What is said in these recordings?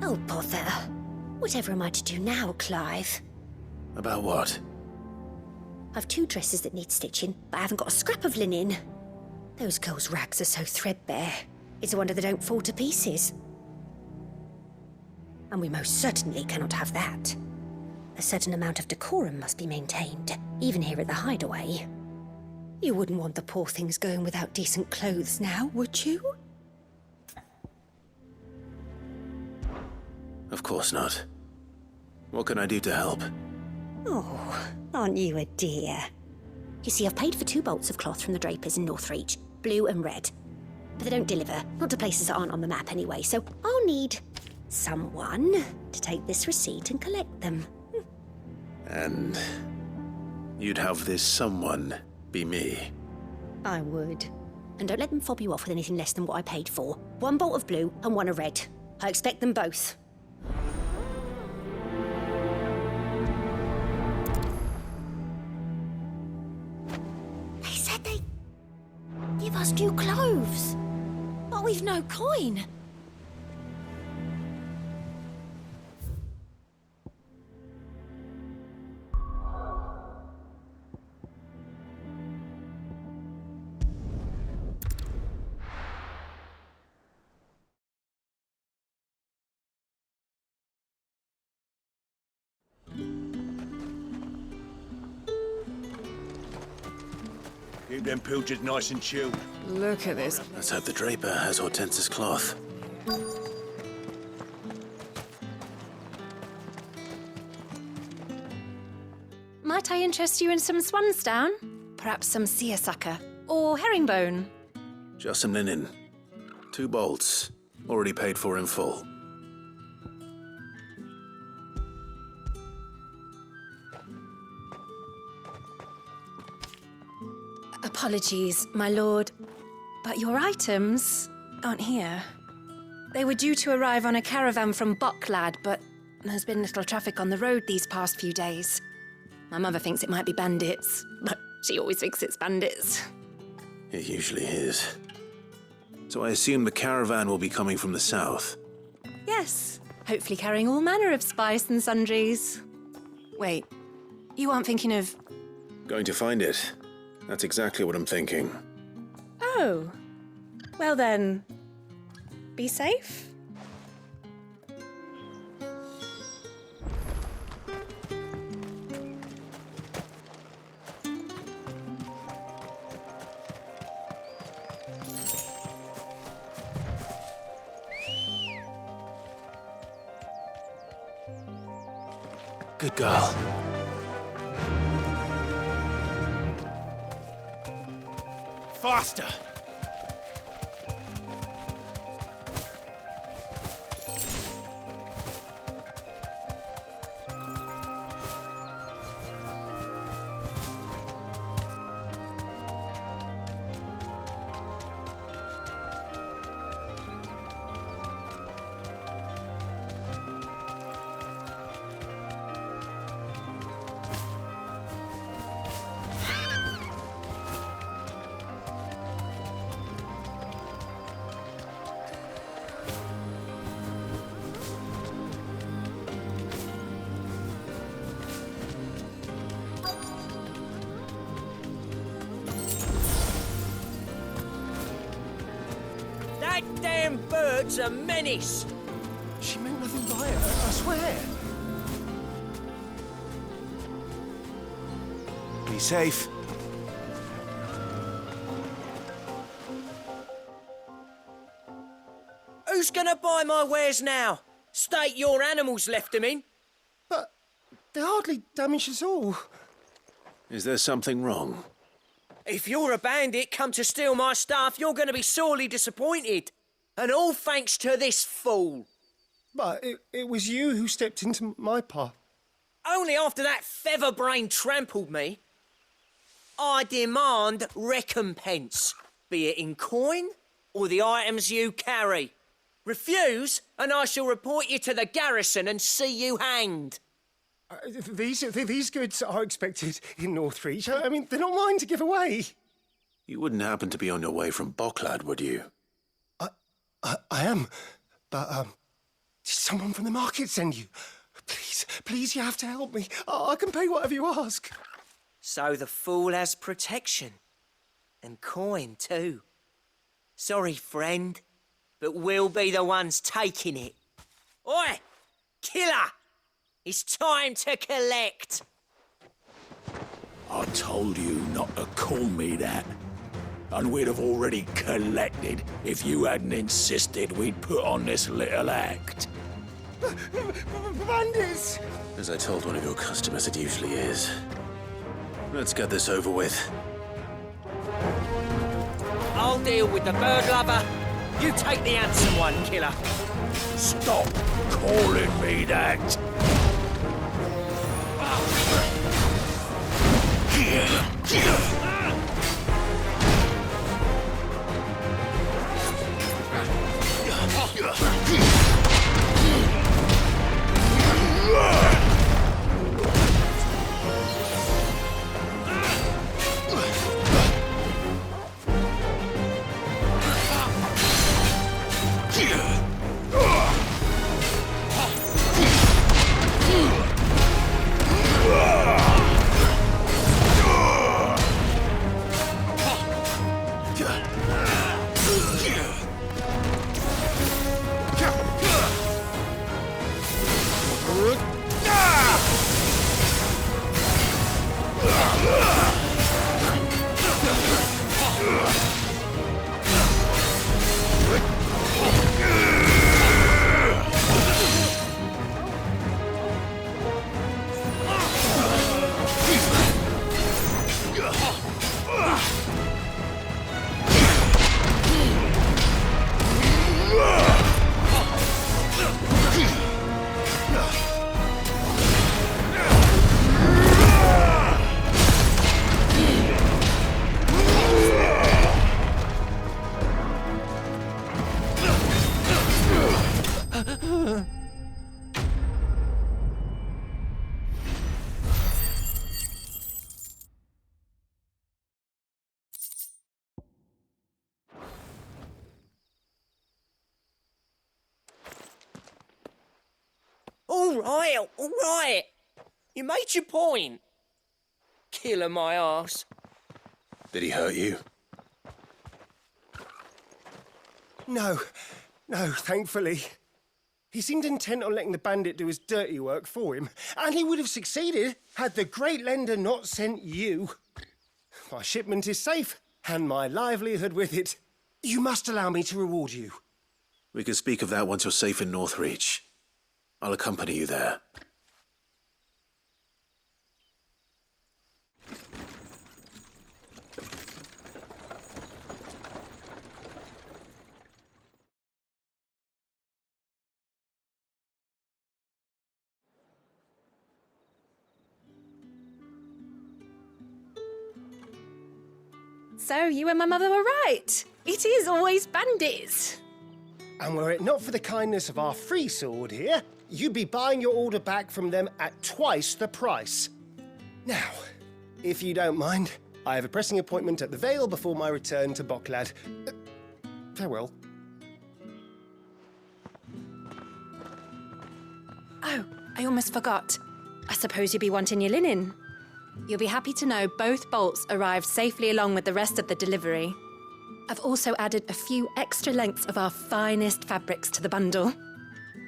Oh, bother. Whatever am I to do now, Clive? About what? I've 2 dresses that need stitching, but I haven't got a scrap of linen. Those girls' rags are so threadbare. It's a wonder they don't fall to pieces. And we most certainly cannot have that. A certain amount of decorum must be maintained, even here at the Hideaway. You wouldn't want the poor things going without decent clothes now, would you? Of course not. What can I do to help? Oh, aren't you a dear? You see, I've paid for 2 bolts of cloth from the drapers in Northreach, blue and red. But they don't deliver, not to places that aren't on the map anyway, so I'll need someone to take this receipt and collect them. And you'd have this someone be me? I would. And don't let them fob you off with anything less than what I paid for. 1 bolt of blue and 1 of red. I expect them both. They said they'd give us new clothes. But we've no coin. Keep them pilchards nice and chilled. Look at this. Let's hope the draper has Hortense's cloth. Might I interest you in some swansdown? Perhaps some seersucker or herringbone? Just some linen. 2 bolts. Already paid for in full. Apologies, my lord, but your items aren't here. They were due to arrive on a caravan from Bocklad, but there's been little traffic on the road these past few days. My mother thinks it might be bandits, but she always thinks it's bandits. It usually is. So I assume the caravan will be coming from the south. Yes, hopefully carrying all manner of spice and sundries. Wait, you aren't thinking of... Going to find it. That's exactly what I'm thinking. Oh, well then, be safe. Good girl. Faster! That damn bird's a menace! She meant nothing by it, I swear. Be safe. Who's gonna buy my wares now? State your animals left them in. But they hardly damaged us all. Is there something wrong? If you're a bandit come to steal my stuff, you're gonna be sorely disappointed. And all thanks to this fool. But it was you who stepped into my path. Only after that feather-brain trampled me. I demand recompense, be it in coin or the items you carry. Refuse, and I shall report you to the garrison and see you hanged. These goods are expected in Northreach. I mean, they're not mine to give away. You wouldn't happen to be on your way from Bocklad, would you? I am, but someone from the market send you? Please, please, you have to help me. I can pay whatever you ask. So the fool has protection. And coin, too. Sorry, friend, but we'll be the ones taking it. Oi! Killer! It's time to collect! I told you not to call me that. And we'd have already collected if you hadn't insisted we'd put on this little act. Bandits! As I told one of your customers, it usually is. Let's get this over with. I'll deal with the bird lover. You take the handsome one, Killer. Stop calling me that. All right. You made your point. Killer my arse. Did he hurt you? No, thankfully. He seemed intent on letting the bandit do his dirty work for him, and he would have succeeded had the great lender not sent you. My shipment is safe, and my livelihood with it. You must allow me to reward you. We can speak of that once you're safe in Northreach. I'll accompany you there. So you and my mother were right. It is always bandits. And were it not for the kindness of our free sword here, you'd be buying your order back from them at twice the price. Now, if you don't mind, I have a pressing appointment at the Vale before my return to Bocklad. Farewell. Oh, I almost forgot. I suppose you'll be wanting your linen. You'll be happy to know both bolts arrived safely along with the rest of the delivery. I've also added a few extra lengths of our finest fabrics to the bundle.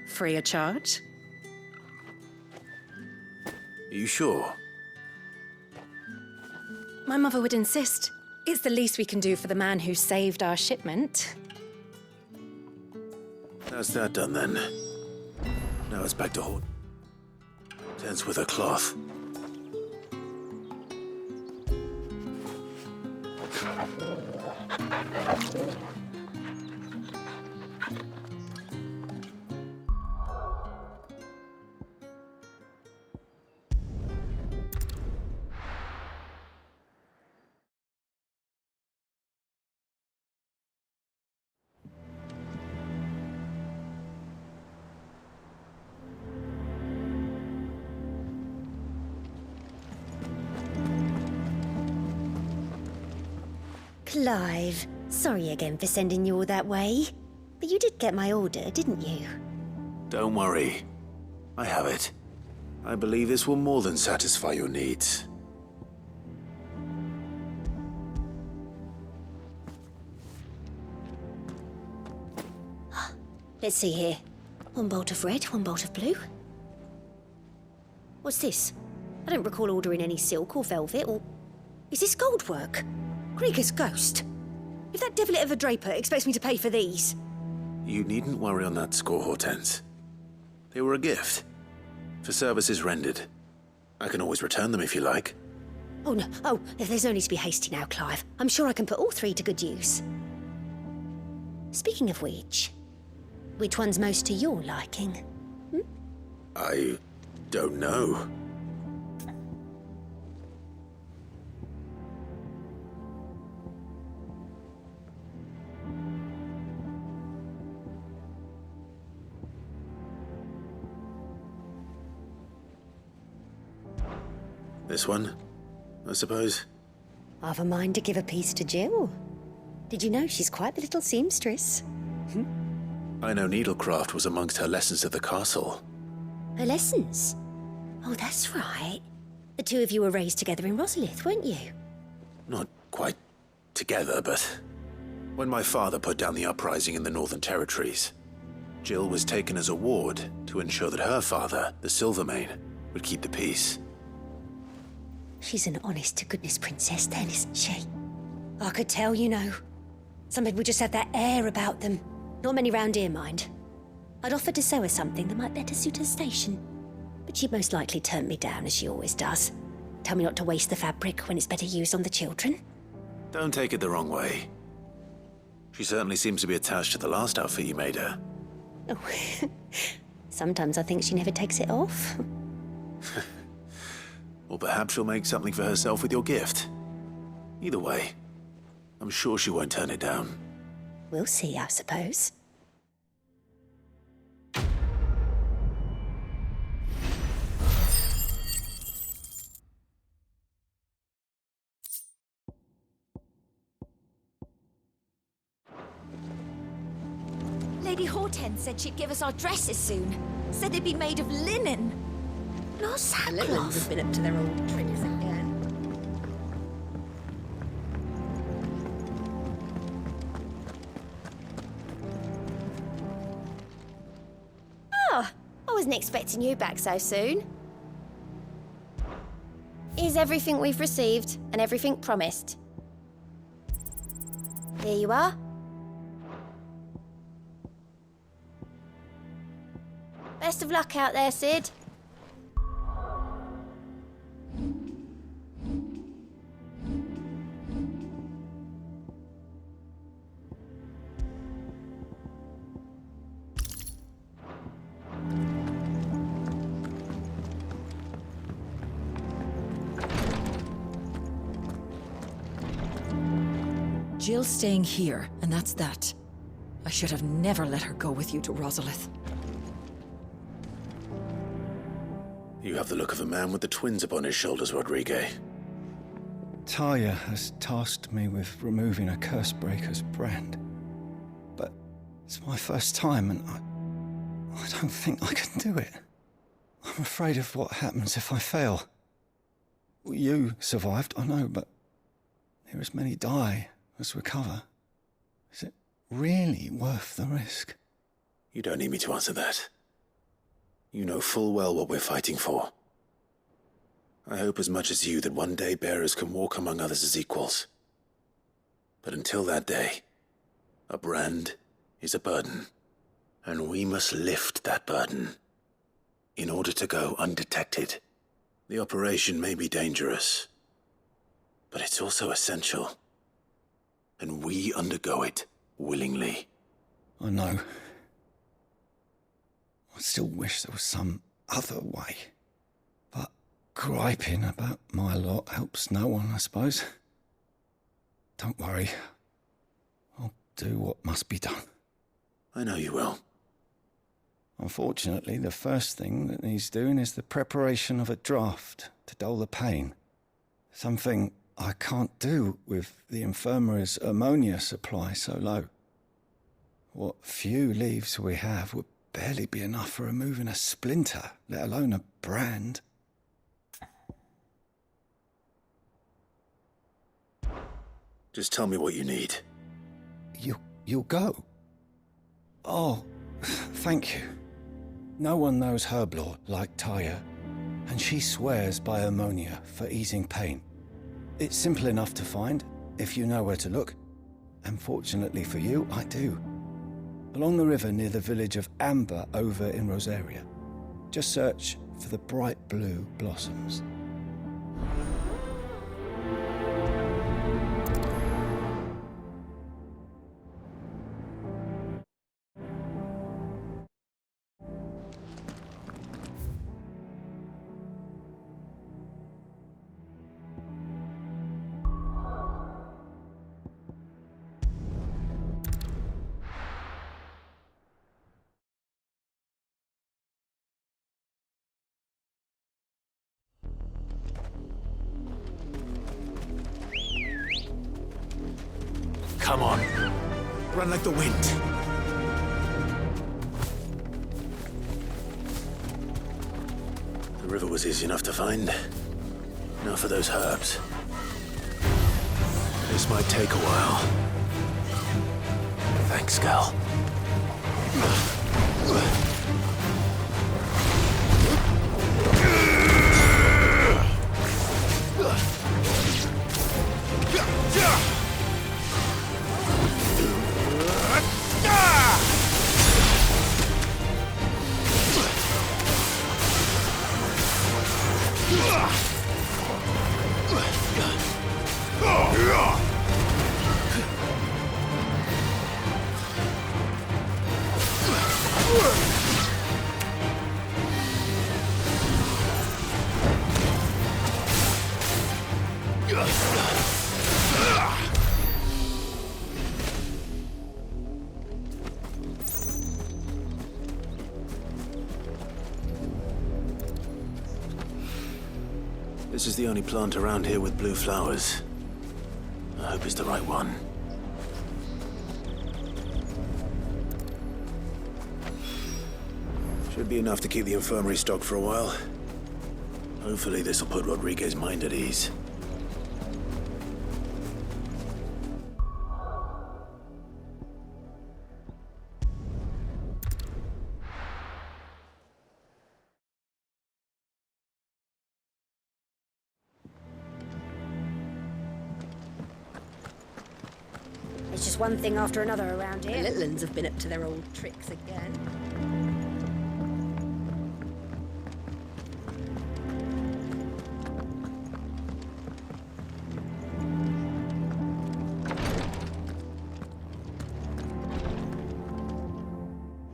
Free of charge. Are you sure? My mother would insist. It's the least we can do for the man who saved our shipment. That's that done then. Now it's back to hold. Tents with a cloth. Clive, sorry again for sending you all that way. But you did get my order, didn't you? Don't worry. I have it. I believe this will more than satisfy your needs. Let's see here. One bolt of red, one bolt of blue. What's this? I don't recall ordering any silk or velvet or... Is this gold work? Krieger's ghost. If that devilit of a draper expects me to pay for these... You needn't worry on that score, Hortense. They were a gift. For services rendered. I can always return them if you like. Oh, no. Oh, there's no need to be hasty now, Clive. I'm sure I can put all three to good use. Speaking of which one's most to your liking? I don't know. This one, I suppose. I've a mind to give a piece to Jill. Did you know she's quite the little seamstress? I know needlecraft was amongst her lessons at the castle. Her lessons? Oh, that's right. The two of you were raised together in Rosalith, weren't you? Not quite together, but... When my father put down the uprising in the Northern Territories, Jill was taken as a ward to ensure that her father, the Silvermane, would keep the peace. She's an honest-to-goodness princess then, isn't she? I could tell, you know. Some people just have that air about them. Not many round here, mind. I'd offered to sew her something that might better suit her station. But she'd most likely turn me down, as she always does. Tell me not to waste the fabric when it's better used on the children. Don't take it the wrong way. She certainly seems to be attached to the last outfit you made her. Oh, sometimes I think she never takes it off. Or perhaps she'll make something for herself with your gift. Either way, I'm sure she won't turn it down. We'll see, I suppose. Lady Hortense said she'd give us our dresses soon. Said they'd be made of linen. Not Little sackcloth. have been up to their old tricks again. Oh, I wasn't expecting you back so soon. Is everything we've received and everything promised? Here you are. Best of luck out there, Sid. Jill's staying here, and that's that. I should have never let her go with you to Rosalith. You have the look of a man with the twins upon his shoulders, Rodrigue. Talia has tasked me with removing a Cursebreaker's brand. But it's my first time, and I don't think I can do it. I'm afraid of what happens if I fail. You survived, I know, but there as many die as recover. Is it really worth the risk? You don't need me to answer that. You know full well what we're fighting for. I hope as much as you that one day bearers can walk among others as equals. But until that day, a brand is a burden, and we must lift that burden in order to go undetected. The operation may be dangerous, but it's also essential, and we undergo it willingly. I know. I still wish there was some other way. But griping about my lot helps no one, I suppose. Don't worry. I'll do what must be done. I know you will. Unfortunately, the first thing that needs doing is the preparation of a draft to dull the pain. Something I can't do with the infirmary's ammonia supply so low. What few leaves we have would barely be enough for removing a splinter, let alone a brand. Just tell me what you need. You'll go? Oh, thank you. No one knows Herblore like Taya, and she swears by ammonia for easing pain. It's simple enough to find, if you know where to look. And fortunately for you, I do. Along the river near the village of Amber over in Rosaria. Just search for the bright blue blossoms. Come on. Run like the wind. The river was easy enough to find. Now for those herbs. This might take a while. Thanks, Gal. This is the only plant around here with blue flowers. I hope it's the right one. Should be enough to keep the infirmary stocked for a while. Hopefully this'll put Rodriguez's mind at ease. It's just one thing after another around The here. little uns have been up to their old tricks again.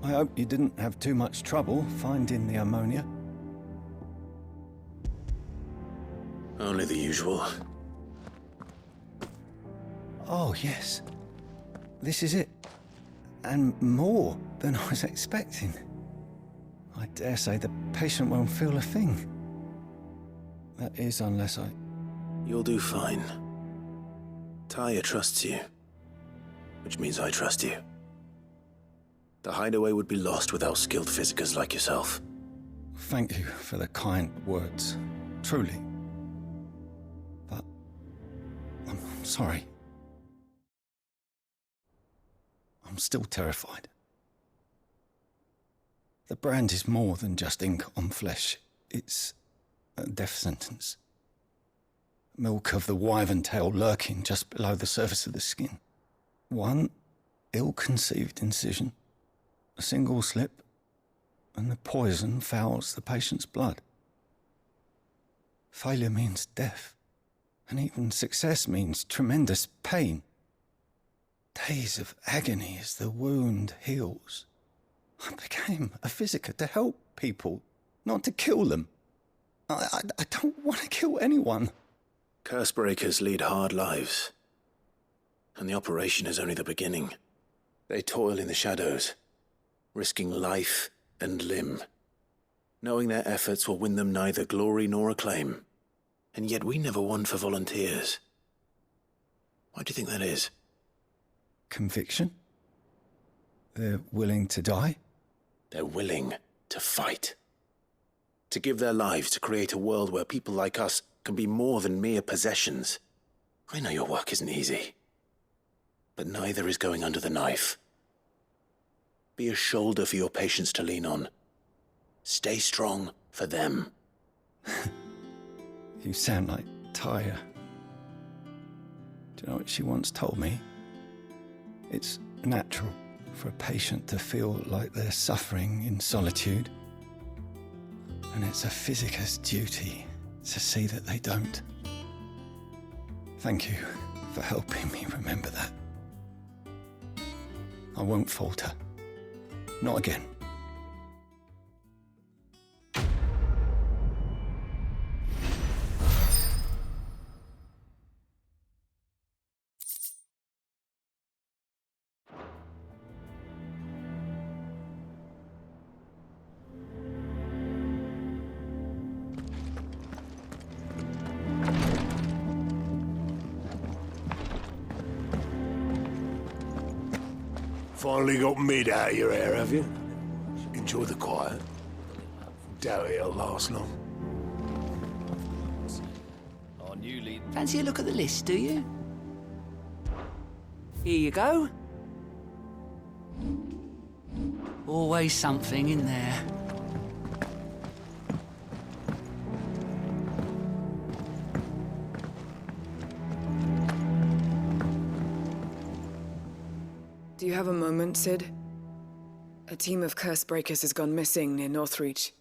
I hope you didn't have too much trouble finding the ammonia. Only the usual. Oh, yes. This is it. And more than I was expecting. I dare say the patient won't feel a thing. That is, unless I... You'll do fine. Taya trusts you. Which means I trust you. The hideaway would be lost without skilled physicers like yourself. Thank you for the kind words. Truly. But... I'm sorry. I'm still terrified. The brand is more than just ink on flesh. It's a death sentence. Milk of the wyvern tail lurking just below the surface of the skin. One ill-conceived incision, a single slip, and the poison fouls the patient's blood. Failure means death, and even success means tremendous pain. Days of agony as the wound heals. I became a physiker to help people, not to kill them. I don't want to kill anyone. Cursebreakers lead hard lives. And the operation is only the beginning. They toil in the shadows, risking life and limb, knowing their efforts will win them neither glory nor acclaim. And yet we never won for volunteers. Why do you think that is? Conviction? They're willing to die? They're willing to fight. To give their lives to create a world where people like us can be more than mere possessions. I know your work isn't easy, but neither is going under the knife. Be a shoulder for your patients to lean on. Stay strong for them. You sound like Tyre. Do you know what she once told me? It's natural for a patient to feel like they're suffering in solitude. And it's a physicist's duty to see that they don't. Thank you for helping me remember that. I won't falter. Not again. Finally got mid out of your hair, have you? Enjoy the quiet. Doubt it'll last long. Our new lead. Fancy a look at the list, do you? Here you go. Always something in there. Do you have a moment, Sid? A team of curse breakers has gone missing near Northreach.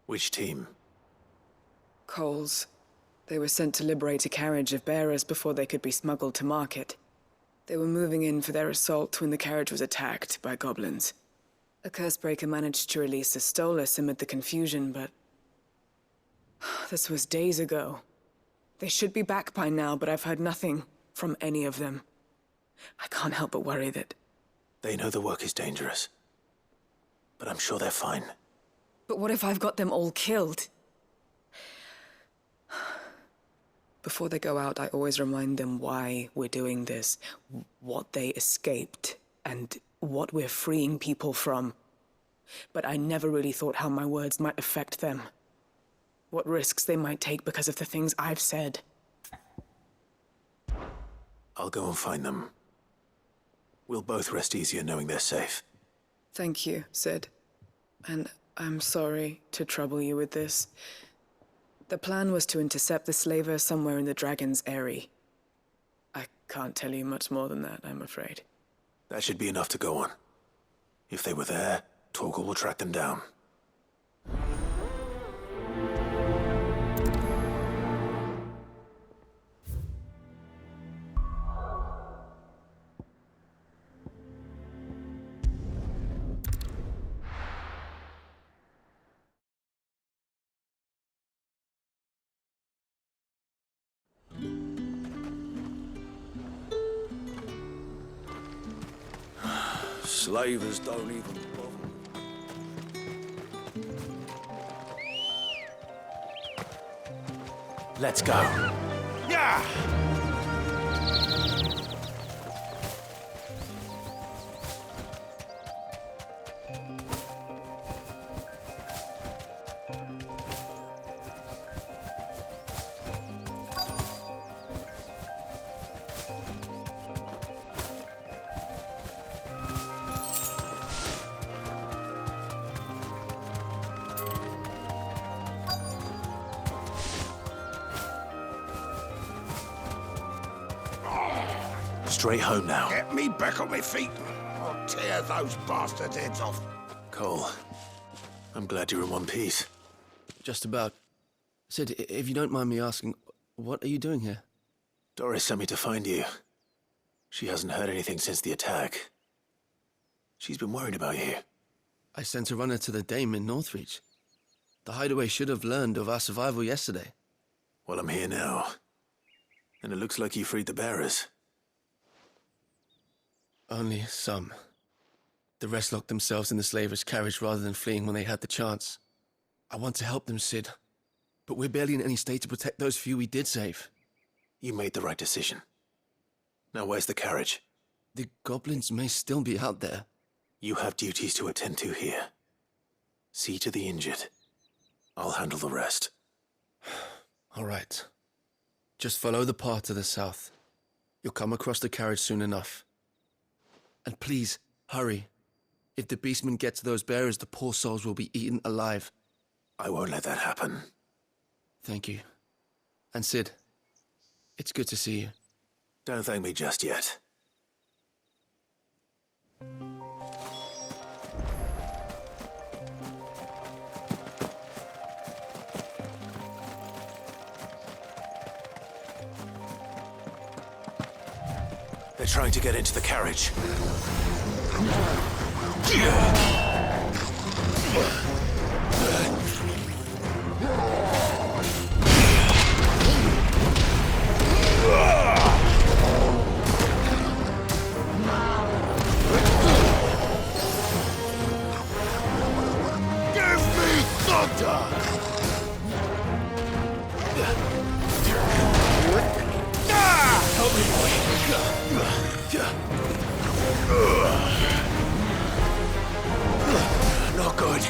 Which team? Coles. They were sent to liberate a carriage of bearers before they could be smuggled to market. They were moving in for their assault when the carriage was attacked by goblins. A curse breaker managed to release a Stolas amid the confusion, but... this was days ago. They should be back by now, but I've heard nothing from any of them. I can't help but worry that... They know the work is dangerous. But I'm sure they're fine. But what if I've got them all killed? Before they go out, I always remind them why we're doing this, what they escaped, and what we're freeing people from. But I never really thought how my words might affect them. What risks they might take because of the things I've said. I'll go and find them. We'll both rest easier knowing they're safe. Thank you, Sid. And I'm sorry to trouble you with this. The plan was to intercept the slaver somewhere in the Dragon's Eyrie. I can't tell you much more than that, I'm afraid. That should be enough to go on. If they were there, Torgal will track them down. Slavers don't even bother. Let's go. Yeah! Straight home now. Get me back on my feet. I'll tear those bastards' heads off. Cole, I'm glad you're in one piece. Just about. Sid, if you don't mind me asking, what are you doing here? Doris sent me to find you. She hasn't heard anything since the attack. She's been worried about you. I sent a runner to the Dame in Northreach. The hideaway should have learned of our survival yesterday. Well, I'm here now. And it looks like you freed the bearers. Only some. The rest locked themselves in the slaver's carriage rather than fleeing when they had the chance. I want to help them, Sid. But we're barely in any state to protect those few we did save. You made the right decision. Now where's the carriage? The goblins may still be out there. You have duties to attend to here. See to the injured. I'll handle the rest. All right. Just follow the path to the south. You'll come across the carriage soon enough. And please, hurry. If the beastmen get to those bearers, the poor souls will be eaten alive. I won't let that happen. Thank you. And Sid, it's good to see you. Don't thank me just yet. They're trying to get into the carriage. Give me thunder! Help me, boy. Not good.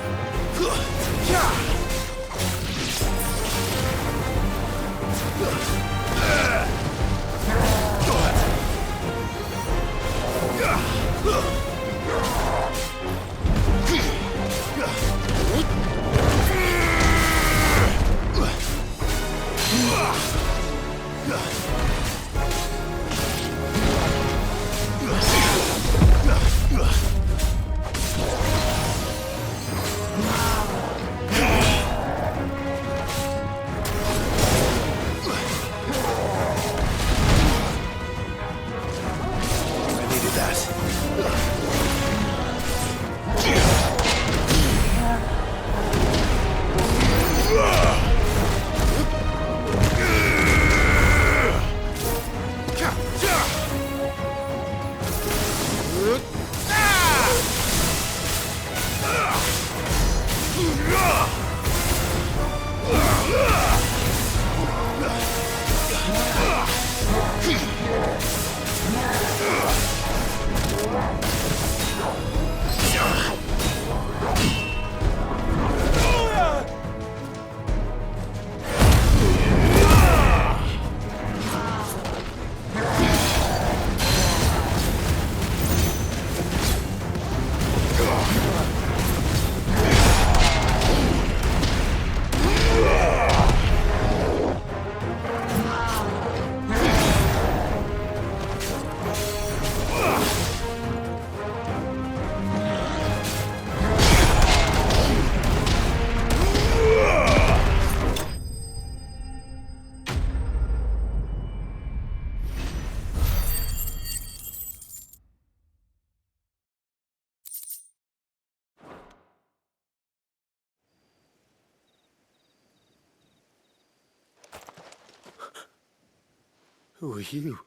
Who are you?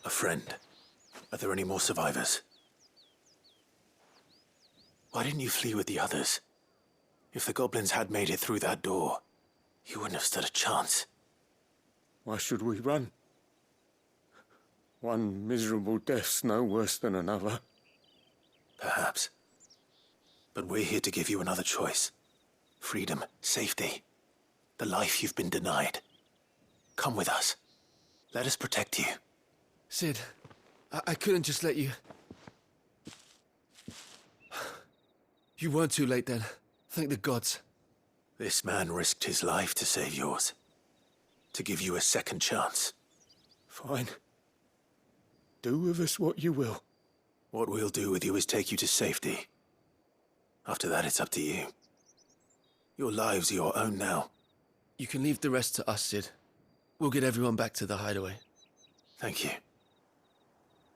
A friend. Are there any more survivors? Why didn't you flee with the others? If the goblins had made it through that door, you wouldn't have stood a chance. Why should we run? One miserable death's no worse than another. Perhaps. But we're here to give you another choice. Freedom, safety. The life you've been denied. Come with us. Let us protect you. Sid, I couldn't just let you... You weren't too late then. Thank the gods. This man risked his life to save yours. To give you a second chance. Fine. Do with us what you will. What we'll do with you is take you to safety. After that, it's up to you. Your lives are your own now. You can leave the rest to us, Sid. We'll get everyone back to the hideaway. Thank you.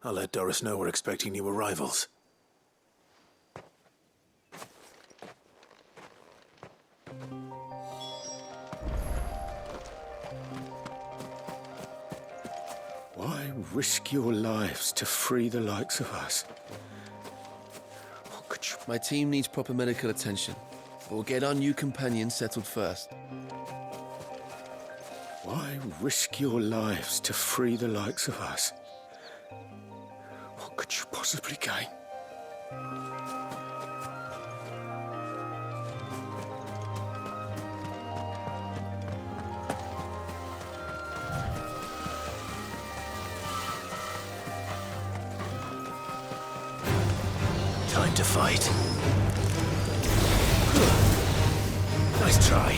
I'll let Doris know we're expecting new arrivals. Why risk your lives to free the likes of us? What could you... My team needs proper medical attention. We'll get our new companion settled first. Why risk your lives to free the likes of us? What could you possibly gain? Time to fight. Nice try.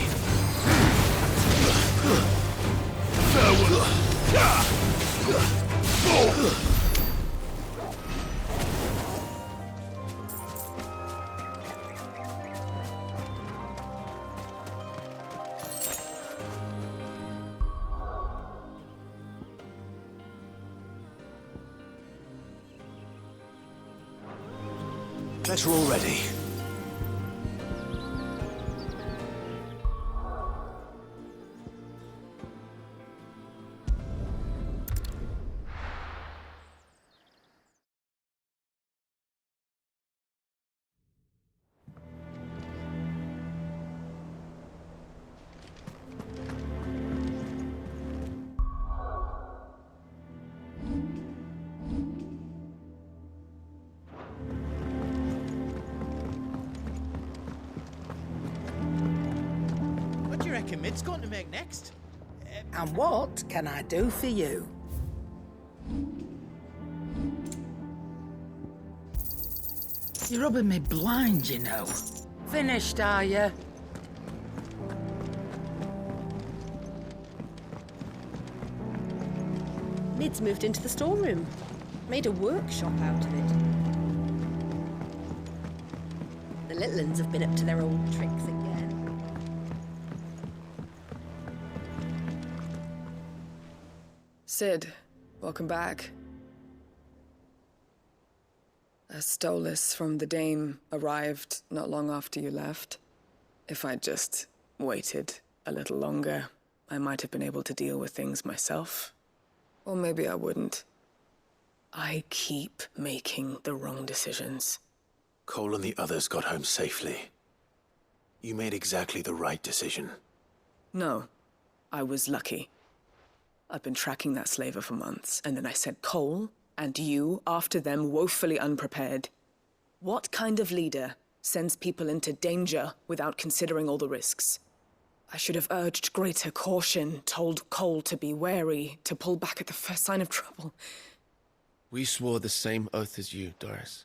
Better already. What do you reckon Mid's going to make next? And what can I do for you? You're rubbing me blind, you know. Finished, are you? Mid's moved into the storeroom. Made a workshop out of it. The little uns have been up to their old tricks again. Sid, welcome back. A Stolas from the Dame arrived not long after you left. If I'd just waited a little longer, I might have been able to deal with things myself. Or maybe I wouldn't. I keep making the wrong decisions. Cole and the others got home safely. You made exactly the right decision. No, I was lucky. I've been tracking that slaver for months, and then I sent Cole and you after them, woefully unprepared. What kind of leader sends people into danger without considering all the risks? I should have urged greater caution, told Cole to be wary, to pull back at the first sign of trouble. We swore the same oath as you, Doris.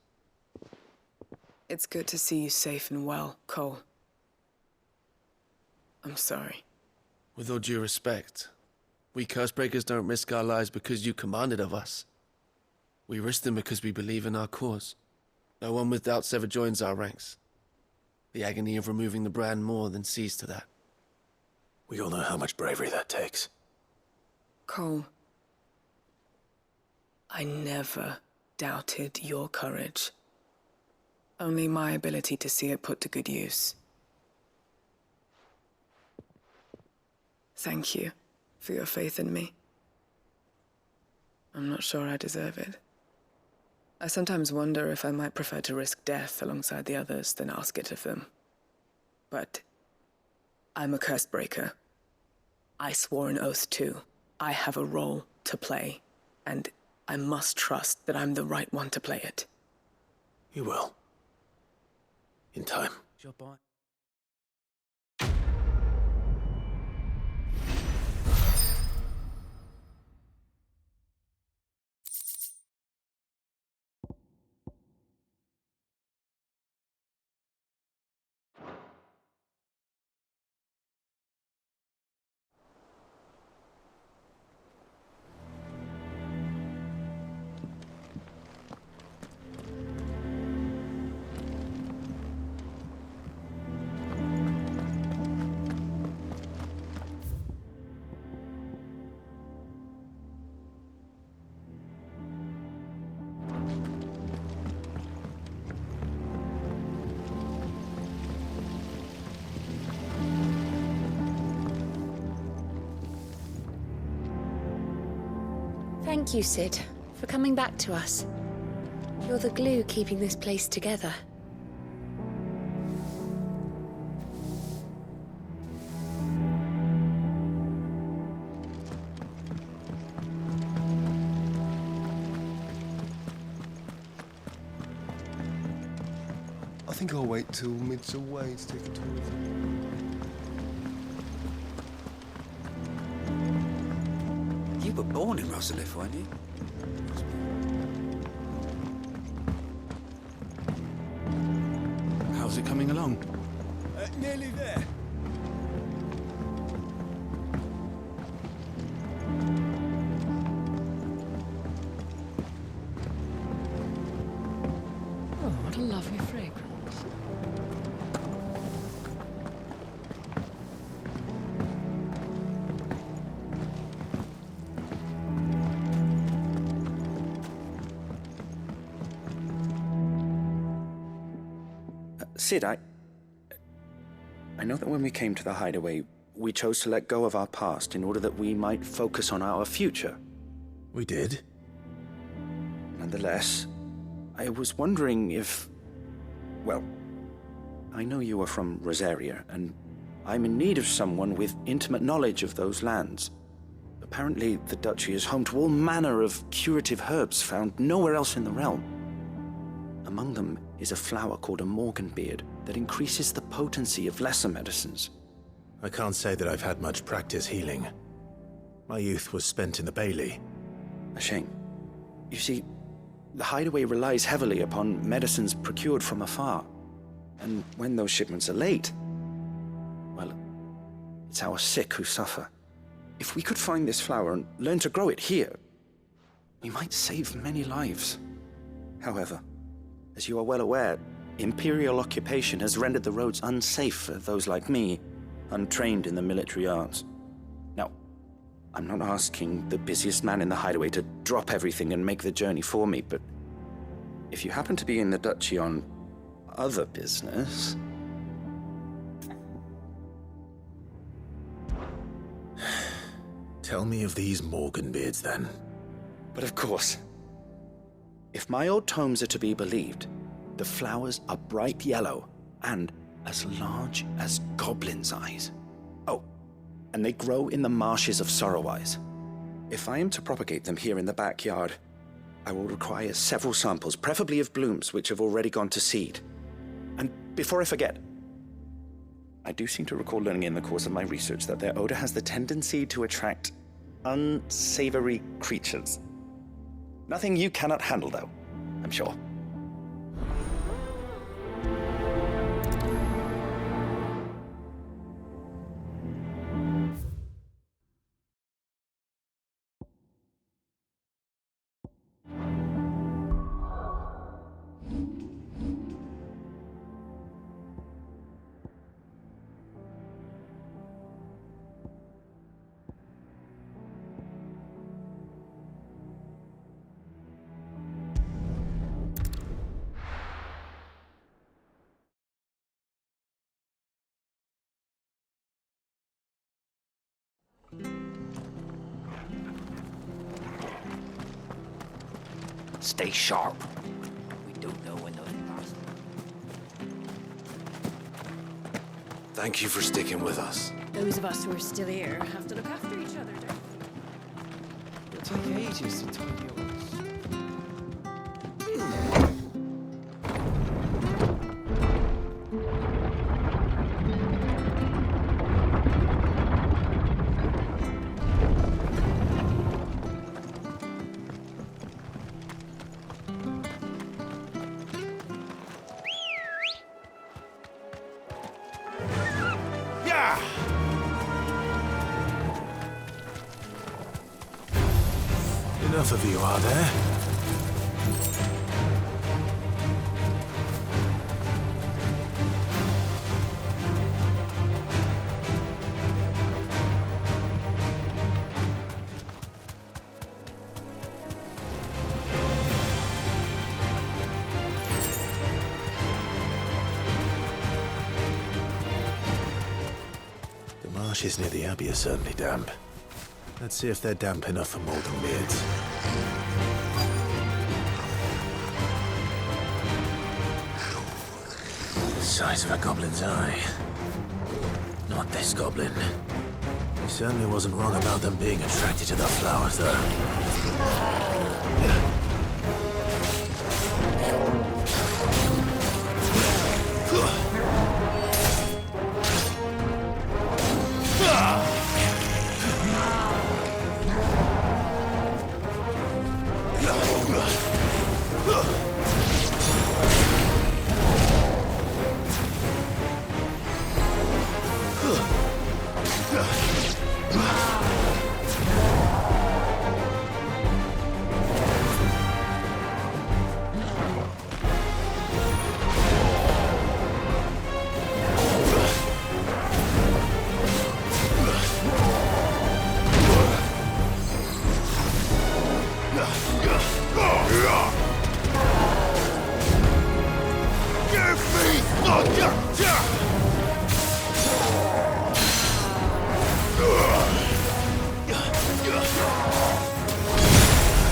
It's good to see you safe and well, Cole. I'm sorry. With all due respect, we Cursebreakers don't risk our lives because you commanded of us. We risk them because we believe in our cause. No one with doubts ever joins our ranks. The agony of removing the brand more than sees to that. We all know how much bravery that takes. Cole, I never doubted your courage. Only my ability to see it put to good use. Thank you for your faith in me. I'm not sure I deserve it. I sometimes wonder if I might prefer to risk death alongside the others than ask it of them. But I'm a Cursebreaker. I swore an oath too. I have a role to play, and I must trust that I'm the right one to play it. You will. In time. Your boy. Thank you, Sid, for coming back to us. You're the glue keeping this place together. think I'll wait till mid's away to take a tour of them. You were born in Rosalith, weren't you? How's it coming along? Nearly there. Oh, what a lovely fragrance. Sid, I know that when we came to the hideaway, we chose to let go of our past in order that we might focus on our future. We did. Nonetheless, I was wondering if... Well, I know you are from Rosaria, and I'm in need of someone with intimate knowledge of those lands. Apparently, the duchy is home to all manner of curative herbs found nowhere else in the realm. Among them is a flower called a morganbeard that increases the potency of lesser medicines. I can't say that I've had much practice healing. My youth was spent in the Bailey. A shame. You see, the hideaway relies heavily upon medicines procured from afar. And when those shipments are late, well, it's our sick who suffer. If we could find this flower and learn to grow it here, we might save many lives. However, as you are well aware, Imperial occupation has rendered the roads unsafe for those like me, untrained in the military arts. Now, I'm not asking the busiest man in the hideaway to drop everything and make the journey for me, but if you happen to be in the duchy on other business... Tell me of these morganbeards, then. But of course. If my old tomes are to be believed, the flowers are bright yellow and as large as goblins' eyes. Oh, and they grow in the marshes of Sorrowwise. If I am to propagate them here in the backyard, I will require several samples, preferably of blooms which have already gone to seed. And before I forget, I do seem to recall learning in the course of my research that their odor has the tendency to attract unsavory creatures. Nothing you cannot handle, though, I'm sure. Stay sharp. We don't know when those pass. Thank you for sticking with us. Those of us who are still here have to look after each other, don't we? It'll take ages to tidy yours. Enough of you, are there? The marshes near the Abbey are certainly damp. Let's see if they're damp enough for morganbeards. The size of a goblin's eye. Not this goblin. He certainly wasn't wrong about them being attracted to the flowers, though.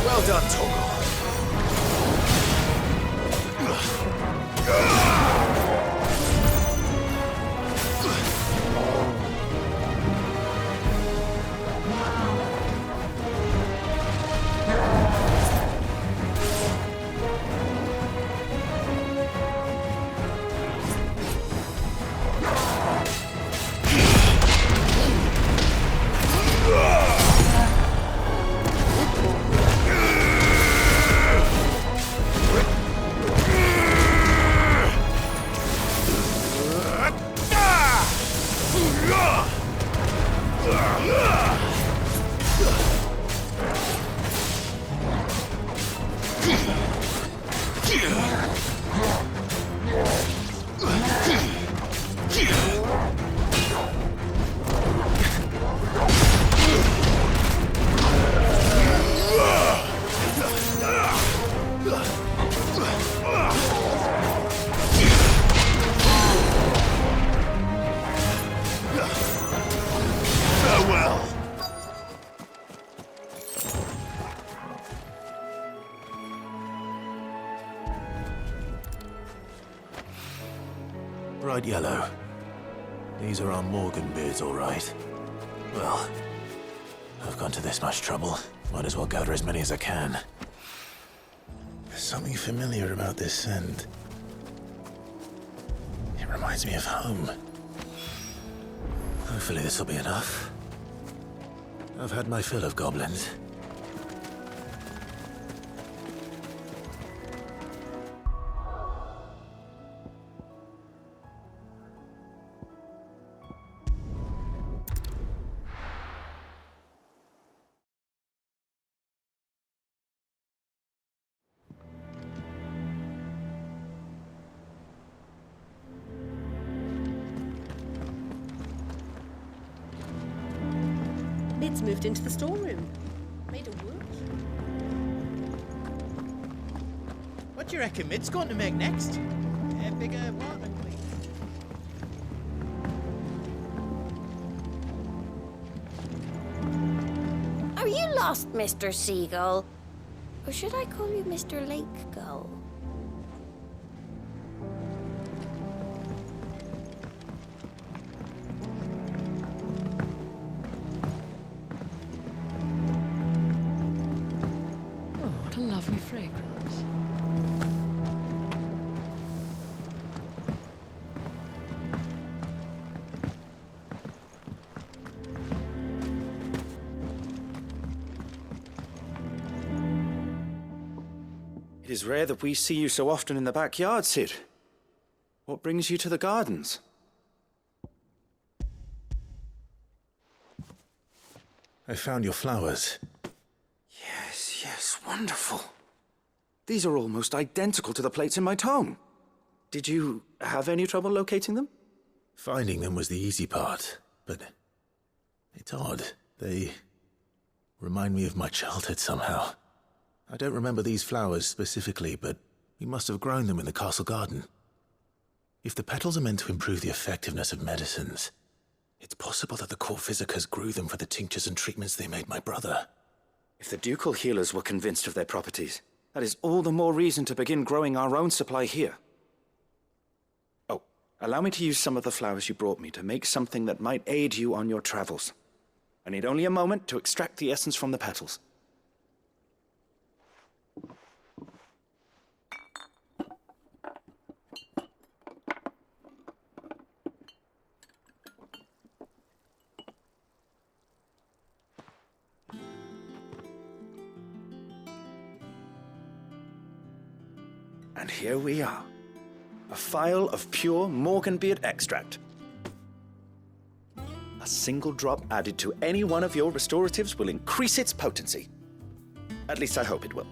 Well done, Torgal. Bright yellow. These are our Morgan beards, all right. Well, I've gone to this much trouble. Might as well gather as many as I can. There's something familiar about this scent. It reminds me of home. Hopefully this will be enough. I've had my fill of goblins. Mid's moved into the storeroom. Made a work. What do you reckon Mid's going to make next? A bigger water queen? Are you lost, Mr. Seagull? Or should I call you Mr. Lake Gull? What a lovely fragrance. It is rare that we see you so often in the backyard, Sid. What brings you to the gardens? I found your flowers. Yes, wonderful. These are almost identical to the plates in my tome. Did you have any trouble locating them? Finding them was the easy part, but it's odd. They remind me of my childhood somehow. I don't remember these flowers specifically, but we must have grown them in the castle garden. If the petals are meant to improve the effectiveness of medicines, it's possible that the court physicers grew them for the tinctures and treatments they made my brother. If the ducal healers were convinced of their properties, that is all the more reason to begin growing our own supply here. Oh, allow me to use some of the flowers you brought me to make something that might aid you on your travels. I need only a moment to extract the essence from the petals. And here we are. A phial of pure Morganbeard extract. A single drop added to any one of your restoratives will increase its potency. At least I hope it will.